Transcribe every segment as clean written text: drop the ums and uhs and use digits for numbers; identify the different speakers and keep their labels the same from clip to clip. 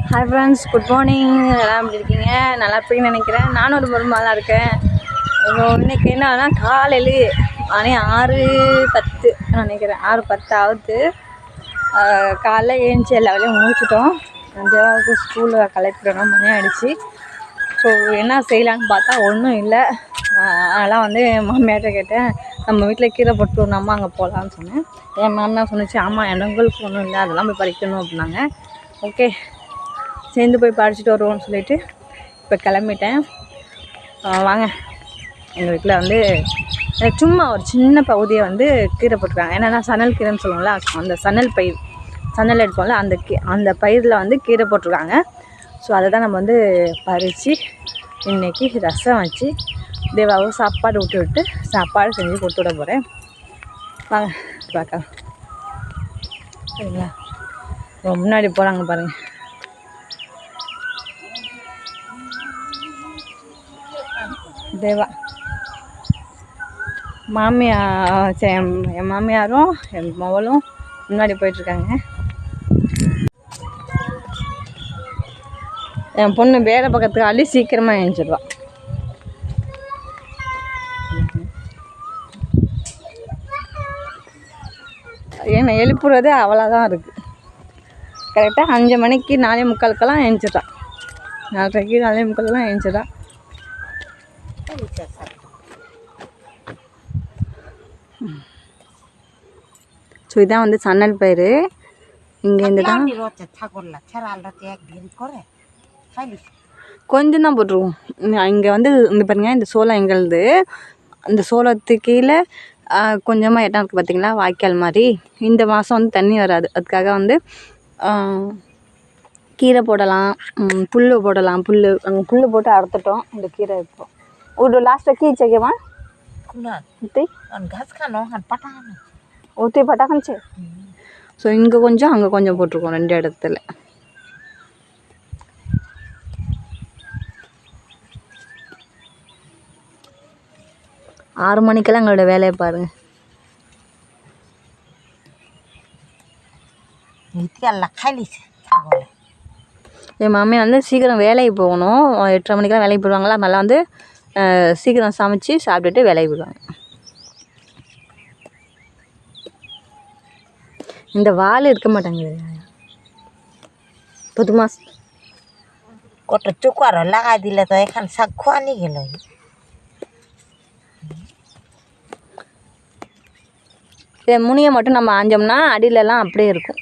Speaker 1: Hi friends, good morning. எல்லாம் எப்படி இருக்கீங்க? நல்லா இருப்பீங்கன்னு நினைக்கிறேன். நானும் ஒரு நல்லா இருக்கேன். இன்னைக்கு என்னன்னா காலையிலே மணி 6:10 நினைக்கிறேன், 6:10 ஆகுது. காலைல ஏஞ்சி எல்லா வேலையும் முடிச்சிட்டோம். தேவாவுக்கு ஸ்கூலில் கலெக்டர்னா மணி ஆகிடுச்சு. ஸோ என்ன செய்யலான்னு பார்த்தா ஒன்றும் இல்லை. அதெல்லாம் என் மாமியார்கிட்ட கேட்டேன், நம்ம வீட்டில் கீரை போட்டு நம்ம அங்கே போகலான்னு சொன்னேன். என் மாமியார் சொன்னிச்சு, ஆமாம் எங்களுக்கு ஒன்றும் இல்லை, அதெல்லாம் போய் பறிக்கணும் அப்படின்னாங்க. ஓகே, சேர்ந்து போய் படிச்சுட்டு வருவோம்னு சொல்லிவிட்டு இப்போ கிளம்பிட்டேன். வாங்க, எங்கள் வீட்டில் சும்மா ஒரு சின்ன பகுதியை கீரை போட்டிருக்காங்க. என்னென்னா சணல் கீரைன்னு சொல்லுவோம்ல, அந்த சணல் பயிர், சணல் எடுப்போம்ல, அந்த பயிரில் கீரை போட்டிருக்காங்க. ஸோ அதை தான் நம்ம பறித்து இன்றைக்கி ரசம் வச்சு தேவாவும் சாப்பாடு விட்டு சாப்பாடு செஞ்சு கொடுத்து விட போகிறேன். வாங்க பார்க்கலாம். சரிங்களா? முன்னாடி போகிறாங்க பாருங்கள். தேவா என் மாமியாரும் என் மவளும் முன்னாடி போயிட்டுருக்காங்க. என் பொண்ணு வேலை பக்கத்துக்கு அள்ளி சீக்கிரமாக எழுந்திடுவா. என்னை எழுப்புறதே அவ்வளோதான் இருக்குது. கரெக்டாக 5 மணிக்கு 4:45 எழுந்திரிட்டான். 4:30 4:45 எழுந்திரிட்டான். ஸோ இதான் சன்னல் பயிர். இங்கேருந்து தான் கொஞ்சம் தான் போட்டிருக்கோம். இங்கே இந்த பாருங்க, இந்த சோளம் எங்களுது. அந்த சோளத்துக்கு கீழே கொஞ்சமாக இடம் இருக்குது பார்த்திங்களா, வாய்க்கால் மாதிரி. இந்த மாதம் தண்ணி வராது, அதுக்காக கீரை போடலாம், புல் போடலாம். புல் போட்டு அறுத்துட்டோம். இந்த கீரை இப்போ ஒரு லாஸ்ட்டாக கீ செய்யவா ஊற்றி பட்டாக்கச்சு. ஸோ இங்கே கொஞ்சம் அங்கே கொஞ்சம் போட்டிருக்கோம், 2 இடத்துல. ஆறு மணிக்கெல்லாம் எங்களோட வேலையை பாருங்கள். என் மாமியார் சீக்கிரம் வேலைக்கு போகணும். 8:30 மணிக்கெல்லாம் வேலைக்கு போயிடுவாங்களா, அதனால் சீக்கிரம் சமைச்சு சாப்பிட்டுட்டு வேலைக்கு போயிடுவாங்க. இந்த வால் இருக்க மாட்டாங்க. புது மாதம்
Speaker 2: কত চুকার লাগাই দিলে তো এখান শাক খোয়ানি গেল।
Speaker 1: முனியை மட்டும் நம்ம ஆஞ்சோம்னா அடியிலலாம் அப்படியே இருக்கும்.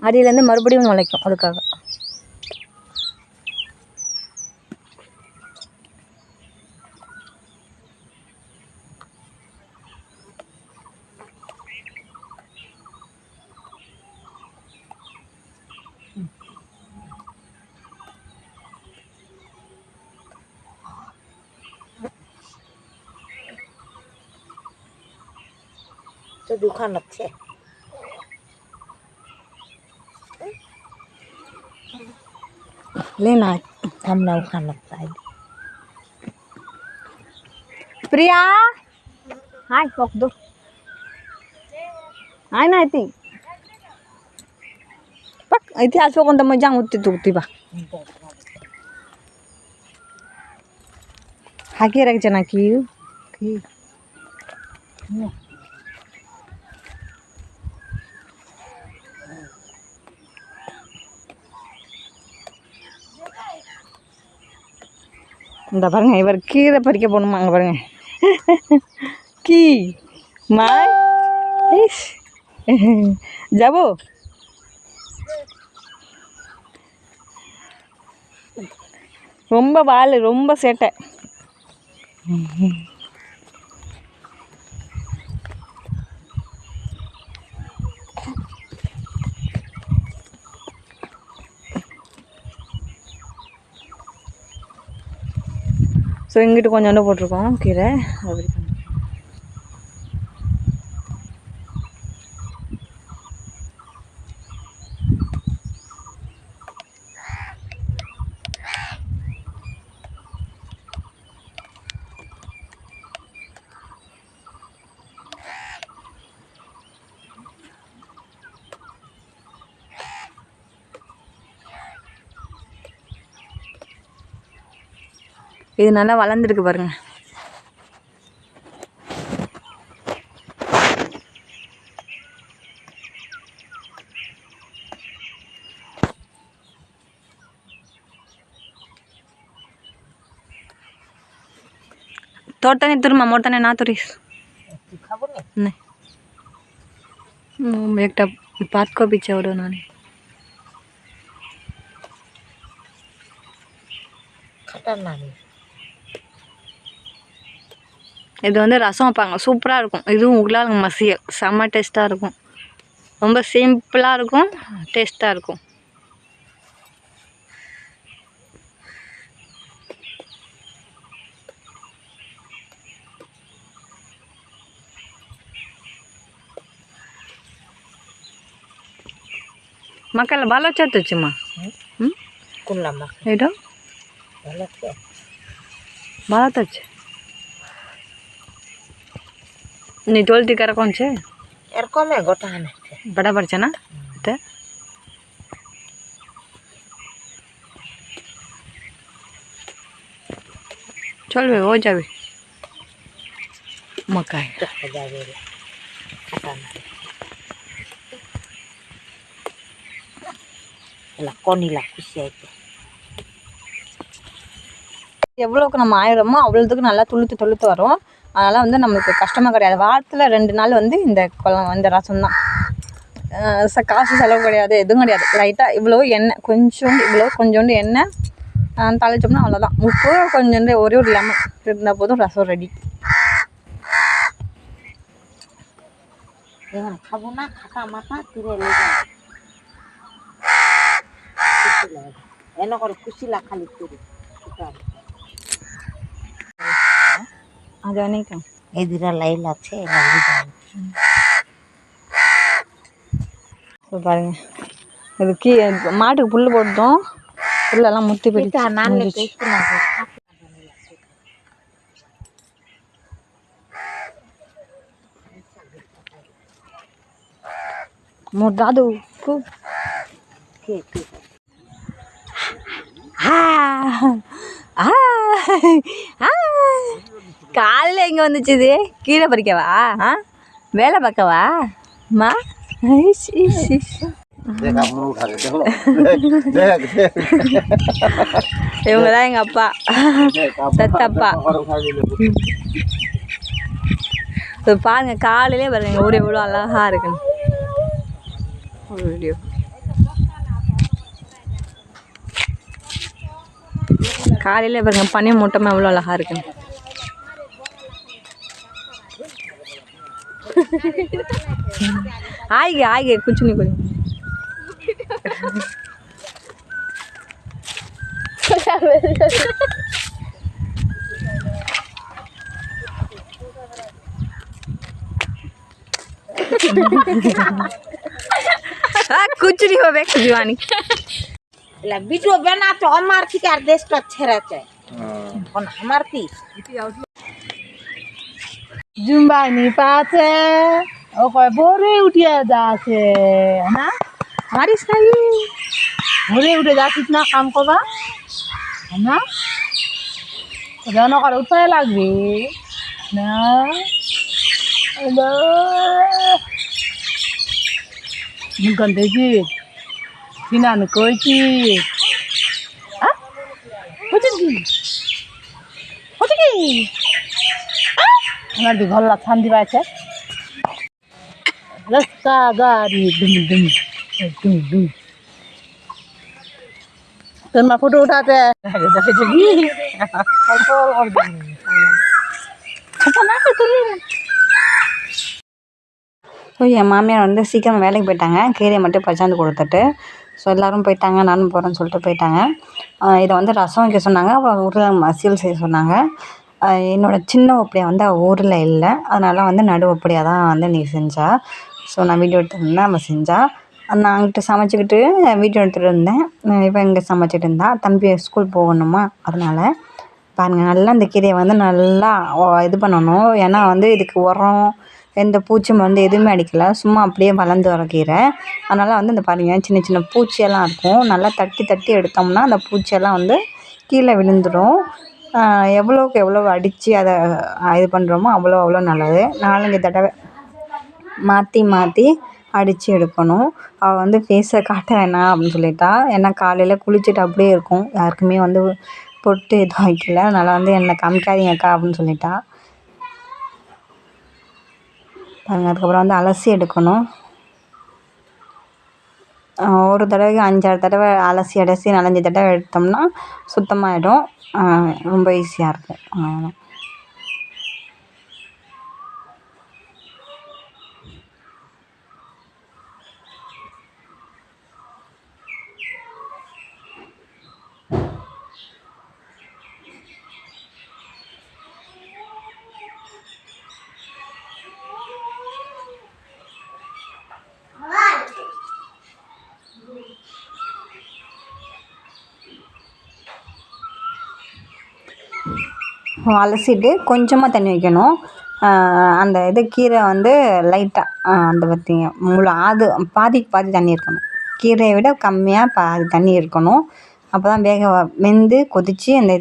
Speaker 1: அடியிலேருந்து மறுபடியும் முளைக்கும். அதுக்காக
Speaker 2: তো দুখান আছে
Speaker 1: लेना
Speaker 2: আমরা ওখানে তাই
Speaker 1: प्रिया हाय पक दो हाय ना इती पक इथे आसो कोणता मजा होती तुती बा हाकी रख जना की இந்த பாருங்க, இவர் கீரை பறிக்க போகணுமா? அங்கே பாருங்க, கீ மாய் ஜாபோ. ரொம்ப வால், ரொம்ப சேட்டை. ஸோ இங்கிட்டு கொஞ்சோண்டு போட்டிருக்கோம் கீரை. அப்படி இது நல்லா வளர்ந்துருக்கு பாருங்க. तोड़ता नहीं तुर मोड़ता नहीं ना तुरीस नहीं एक बात को पीछे और उन्होंने இது வந்து ரசம் வைப்பாங்க, சூப்பராக இருக்கும். இதுவும் உருளைக்கிழங்கு மசியல் செம்ம டேஸ்ட்டாக இருக்கும். ரொம்ப சிம்பிளாக இருக்கும், டேஸ்ட்டாக இருக்கும். मकाला भालो चतुच मा
Speaker 2: कुल्ला मा
Speaker 1: एडो
Speaker 2: भालो छे
Speaker 1: भालो तो छे नी टोलती कर कौन छे
Speaker 2: एर कमे गोटा ने
Speaker 1: बराबर छे ना ते चल वे हो जावे मकाई
Speaker 2: जावे कोनीला खुशी आयिட்டு
Speaker 1: எவ்வளோக்கு நம்ம ஆயிரமோ அவ்வளோத்துக்கு நல்லா துளுத்து வரும். அதனால் வந்து நமக்கு கஷ்டமாக கிடையாது. வாரத்தில் 2 நாள் வந்து இந்த ரசம் தான். காசு செலவு கிடையாது, எதுவும் கிடையாது. லைட்டாக இவ்வளோ எண்ணெய் கொஞ்சோண்டு எண்ணெய் தாளிச்சோம்னா அவ்வளோதான். உப்பு கொஞ்சோண்டு ஒரே ஒரு லெமன் இருந்தால் போதும், ரசம் ரெடி.
Speaker 2: খাবো না খাটা মাথা তুলে এনে করে কুচিলা খালি তুলে
Speaker 1: அது அன்னைக்கும்
Speaker 2: எதிரா லைல் আছে লাগি যায়
Speaker 1: பாருங்க. இதுக்கு மாட்டுக்கு புல் போட்டோம், புல்லெல்லாம் முத்தி போயிடுச்சு. दादू खूब காலையில் எங்கே வந்துச்சு இது? கீழே பறிக்கவா? வேலை பார்க்கவா மா? இவங்க தான் எங்கள் அப்பா, தத்தப்பா. பாருங்க, காலையிலே பாருங்க எங்கள் ஊர் எவ்வளோ அழகாக இருக்குன்னு. வீடியோ காலையில் பாருங்க பனி மூட்டமாக எவ்வளோ அழகாக இருக்குன்னு. ஆய்க குச்சினி கொஞ்சம் कुछ नहीं हो बे जीवानी
Speaker 2: ला वीडियो बना तो हमार की कर देश तो अच्छे रहते कौन हमार की
Speaker 3: जुम्बा नहीं पाते ओ कोई बोरे उठिया जाते ना हमारी सही बोरे उठे जाती इतना काम को बा ना तो जानो कर उठाए लगे ना हेलो मुगंदे जी सिनान कोई की हाँ कुछ की हमारे घर ला थान दिवाए थे रास्ता गाड़ी दुम दुम दुम दुम तो मैं फोटो उठाते देखे जगी और छपा ना तो
Speaker 1: ஸோ என் மாமியார் வந்து சீக்கிரம் வேலைக்கு போயிட்டாங்க, கீரையை மட்டும் பச்சாந்து கொடுத்துட்டு. ஸோ எல்லோரும் போயிட்டாங்க, நானும் போகிறேன்னு சொல்லிட்டு போயிட்டாங்க. இதை வந்து ரசம் வைக்க சொன்னாங்க, அப்புறம் ஊரில் மசியல் செய்ய சொன்னாங்க. என்னோடய சின்ன ஒப்படியாக வந்து அவள் ஊரில் இல்லை, அதனால் வந்து நடு ஒப்படியாக தான் வந்து நீ செஞ்சா. ஸோ நான் வீடியோ எடுத்துருந்தேன், அவள் செஞ்சா. நான் அங்கிட்ட சமைச்சிக்கிட்டு வீடியோ எடுத்துகிட்டு இருந்தேன். இப்போ இங்கே சமைச்சிட்டு இருந்தா, தம்பி ஸ்கூல் போகணுமா, அதனால் பாருங்கள் நல்லா இந்த கீரையை வந்து நல்லா இது பண்ணணும். ஏன்னா வந்து இதுக்கு உரம் எந்த பூச்சி மருந்து எதுவுமே அடிக்கலை, சும்மா அப்படியே வளர்ந்து வர கீரை. அதனால் வந்து இந்த பாருங்கள் சின்ன சின்ன பூச்சியெல்லாம் இருக்கும், நல்லா தட்டி தட்டி எடுத்தோம்னா அந்த பூச்சியெல்லாம் வந்து கீழே விழுந்துடும். எவ்வளோக்கு எவ்வளோ அடித்து அதை இது பண்ணுறோமோ அவ்வளோ நல்லது. 4-5 தடவை மாற்றி மாற்றி அடித்து எடுக்கணும். அவள் வந்து ஃபேஸை காட்ட வேணாம் அப்படின்னு சொல்லிட்டா. ஏன்னா காலையில் குளிச்சுட்டு அப்படியே இருக்கும், யாருக்குமே வந்து பொட்டு எதுவும் வைக்கல. அதனால் வந்து என்னை காமிக்காதீங்கக்கா அப்படின்னு சொல்லிட்டா. பாருங்கள், அதுக்கப்புறம் வந்து அலசி எடுக்கணும். ஒரு தடவைக்கு 5-6 தடவை அலசி 4-5 தடவை எடுத்தோம்னா சுத்தமாகிடும். ரொம்ப ஈஸியாக இருக்கும். அலசிட்டு கொஞ்சமாக தண்ணி வைக்கணும். அந்த கீரை வந்து லைட்டாக அந்த பார்த்திங்க பாதிக்கு பாதி தண்ணி இருக்கணும். கீரையை விட கம்மியாக பாதி தண்ணி இருக்கணும். அப்போ தான் வெந்து கொதித்து அந்த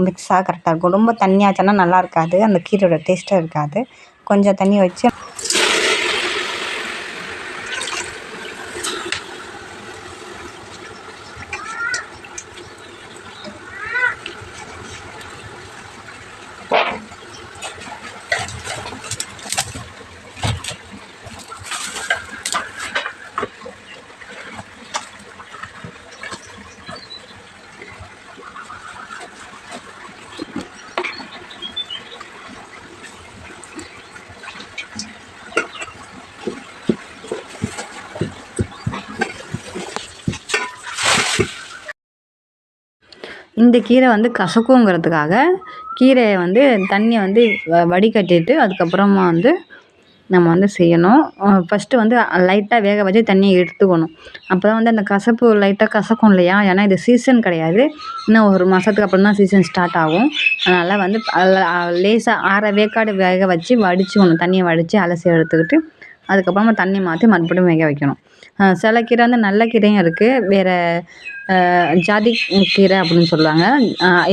Speaker 1: மிக்ஸாக கரெக்டாக இருக்கும். ரொம்ப தண்ணியாச்சுன்னா நல்லா இருக்காது, அந்த கீரையோட டேஸ்ட்டும் இருக்காது. கொஞ்சம் தண்ணி வச்சு இந்த கீரை வந்து கசக்குங்கிறதுக்காக கீரையை வந்து தண்ணியை வந்து வடிகட்டிட்டு அதுக்கப்புறமா வந்து நம்ம வந்து செய்யணும். ஃபஸ்ட்டு வந்து லைட்டாக வேக வச்சு தண்ணியை எடுத்துக்கணும். அப்போ தான் வந்து அந்த கசப்பு லைட்டாக கசக்கும் இல்லையா? ஏன்னா இது சீசன் கிடையாது, இன்னும் ஒரு மாதத்துக்கு அப்புறம் தான் சீசன் ஸ்டார்ட் ஆகும். அதனால் வந்து லேசாக 1/2 வேக்காடு வேக வச்சு வடிச்சுக்கணும். தண்ணியை வடித்து அலசி எடுத்துக்கிட்டு அதுக்கப்புறமா தண்ணி மாற்றி மறுபடியும் வேக வைக்கணும். சில கீரை வந்து நல்ல கீரையும் இருக்குது, வேறு ஜாதி கீரை அப்படின்னு சொல்லுவாங்க.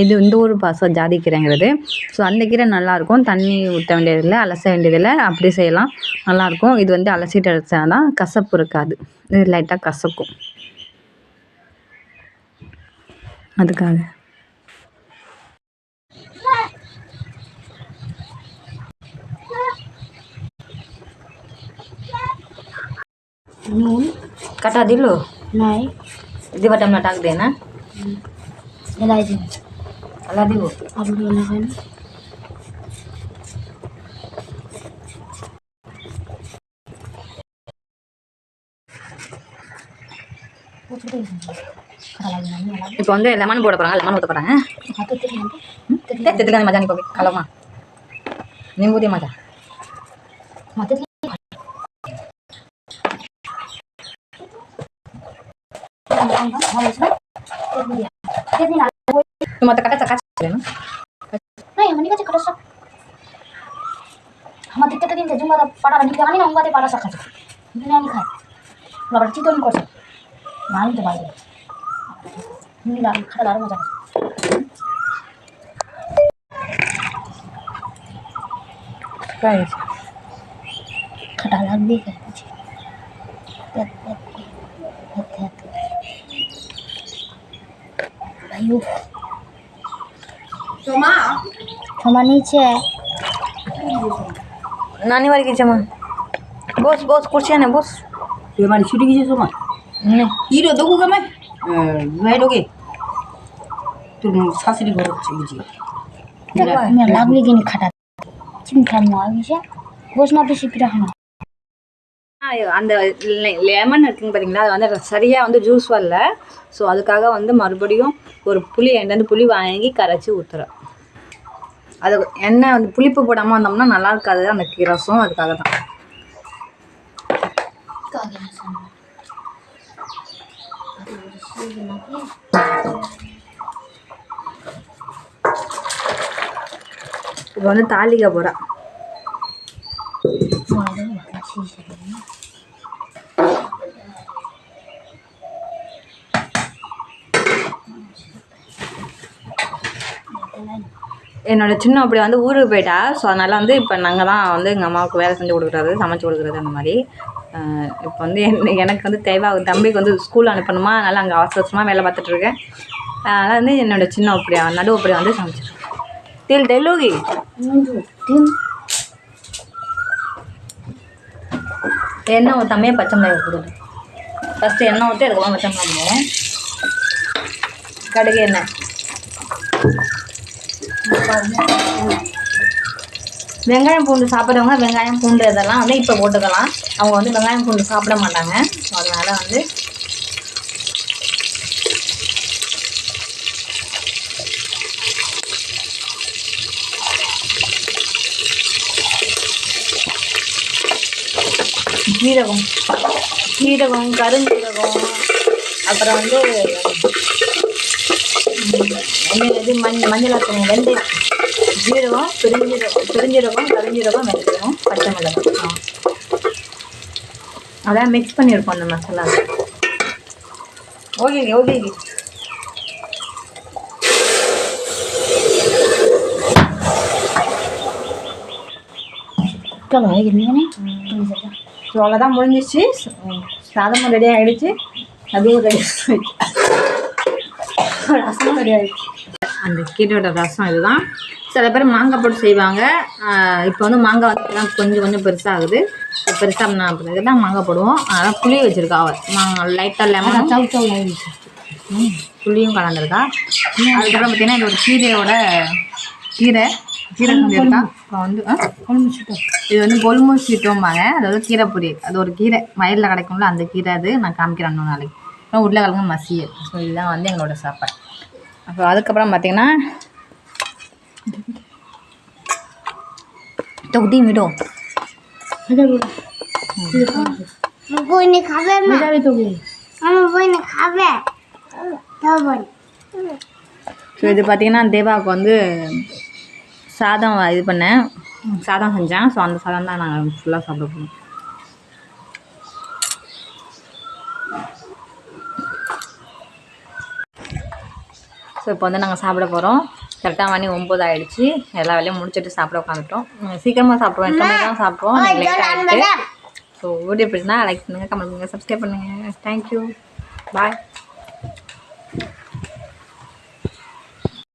Speaker 1: இந்த ஊர் பாசம் ஜாதி கீரைங்கிறது. ஸோ அந்த கீரை நல்லாயிருக்கும், தண்ணி ஊற்ற வேண்டியதில்லை, அலச வேண்டியதில்லை, அப்படி செய்யலாம், நல்லாயிருக்கும். இது வந்து அலசிட்டு அடித்தா தான் கசப்பு இருக்காது, இது லைட்டாக கசக்கும், அதுக்காக.
Speaker 2: नून
Speaker 1: कटा दिलो
Speaker 2: नहीं
Speaker 1: दिवा टाइम टाक देना
Speaker 2: इलायची
Speaker 1: अला दिवो
Speaker 2: अब बोलना है ना
Speaker 1: இப்போ வந்து லெமன் போட போகிறாங்க, லெமன் ஊற்ற போகிறாங்க. தெத்துக்கான மஜா நீ போய் கலமா நிம்பூதி மஜா cuma tekan
Speaker 2: नहीं हमनी का कटा सक हम दिक्कत दिन से जुंगा पड़ा नहीं करनी ना उंगा ते पड़ा सका दुनिया नहीं खाए लबर चितो नहीं कर सक मालूम तो भाई नहीं ला खड़ा दार मजा
Speaker 1: काय
Speaker 2: खड़ा लग भी है भाई Cuma नीचे है
Speaker 1: नानी वाली की चमा बॉस बॉस कुर्सी है ना बॉस
Speaker 4: ये हमारी शूटिंग की सोमा
Speaker 1: नहीं
Speaker 4: हीरो देखूंगा मैं भाई लोगे तुम सासरी घर चाहिए
Speaker 2: मैं लाग भी नहीं खटा चिंता मार विषय बॉस ना भी सिपरा है
Speaker 1: அந்த லெமன் இருக்குங்க பார்த்தீங்களா, அது வந்து சரியாக வந்து ஜூஸ் வரல. ஸோ அதுக்காக வந்து மறுபடியும் ஒரு எண்ணெய் புளி வாங்கி கரைச்சி ஊற்றுறேன். அது எண்ணெய் வந்து புளிப்பு போடாமல் வந்தோம்னா நல்லா இருக்காது அந்த ரசம், அதுக்காக தான். இப்போ வந்து தாளிக்க போகிறேன். என்னோடய சின்ன அப்படி வந்து ஊருக்கு போயிட்டா. ஸோ அதனால் வந்து இப்போ நாங்கள் தான் வந்து எங்கள் அம்மாவுக்கு வேலை செஞ்சு கொடுக்குறது, சமைச்சு கொடுக்குறது அந்த மாதிரி. இப்போ வந்து எனக்கு வந்து தேவை தம்பிக்கு வந்து ஸ்கூல் அனுப்பணுமா, அதனால் அங்கே அவசர அவசரமாக வேலை பார்த்துட்ருக்கேன். அதனால் வந்து என்னோடய சின்ன அப்படியா நடு அப்படியா வந்து சமைச்சிருக்கேன். தில் தெலுகி எண்ணெய் ஊற்றாமே பச்சை மிளகாய் கொடுக்குது. ஃபஸ்ட்டு எண்ணெய் ஊற்றி அதுக்கப்புறம் பச்சை மிளகாய் போடுவோம். கடுகு எண்ணெய், வெங்காயம் பூண்டு சாப்பிட்றவங்க வெங்காயம் பூண்டு இதெல்லாம் வந்து இப்போ போட்டுக்கலாம். அவங்க வந்து வெங்காயம் பூண்டு சாப்பிட மாட்டாங்க. ஸோ அதனால் வந்து ஜீரகம் கருஞ்சீரகம், அப்புறம் வந்து இது மஞ்சள் தூள், வெந்தயம், ஜீரகம், பெருஞ்சீரகம், கருஞ்சீரகம், வெந்தயம், பச்சை மிளகாய் அதான் மிக்ஸ் பண்ணியிருக்கோம் அந்த மசாலா. Okay okay. ஸோ அவ்வளோதான் முடிஞ்சிச்சு. சாதமும் ரெடி ஆகிடுச்சு, அதுவும் ரெடி ரசமும் ரெடி ஆகிடுச்சு. அந்த கீரையோட ரசம் இதுதான். சில பேர் மாங்காய் போட்டு செய்வாங்க. இப்போ வந்து மாங்காய் வந்து கொஞ்சம் கொஞ்சம் பெருசாகுது. பெருசாக பிறகு தான் மாங்காய் போடுவோம். அதனால் புளி வச்சுருக்கா அவள் லைட்டாக லெமன் புளியும் கலந்துருக்கா. அதுக்கப்புறம் பார்த்திங்கன்னா இது ஒரு கீரையோட கீரை செஞ்சுருக்கா. இப்போ வந்து கொழும்பு சீட்டோம், இது வந்து கொழும்பு சீட்டோம்பாங்க. அதாவது கீரை பொரியல், அது ஒரு கீரை வயலில் கிடைக்கும்ல அந்த கீரை. அது நான் காமிக்கிறேன் இன்னொரு நாளைக்கு. அப்புறம் உருளைக்கிழங்கு மசியல். ஸோ இதுதான் வந்து எங்களோட சாப்பாடு. அப்புறம் அதுக்கப்புறம் பார்த்திங்கன்னா தொகுதி விடும் ஸோ இது பார்த்திங்கன்னா தேவாவுக்கு வந்து சாதம் இது பண்ணேன், சாதம் செஞ்சேன். ஸோ அந்த சாதம் தான் நாங்கள் ஃபுல்லாக சாப்பிட போகிறோம். ஸோ இப்போ வந்து நாங்கள் சாப்பிட போகிறோம். கரெக்டாக மணி 9 ஆகிடுச்சு. எல்லா வேலையும் முடிச்சுட்டு சாப்பிட உட்காந்துட்டோம். சீக்கிரமாக சாப்பிடுவோம், 8 மணிக்கு தான் சாப்பிடுவோம். லேட் ஆகிடுச்சு. ஸோ வீடியோ பிடிச்சினா லைக் பண்ணுங்கள், கமெண்ட் பண்ணுங்கள், சப்ஸ்கிரைப் பண்ணுங்கள். தேங்க்யூ, பாய்.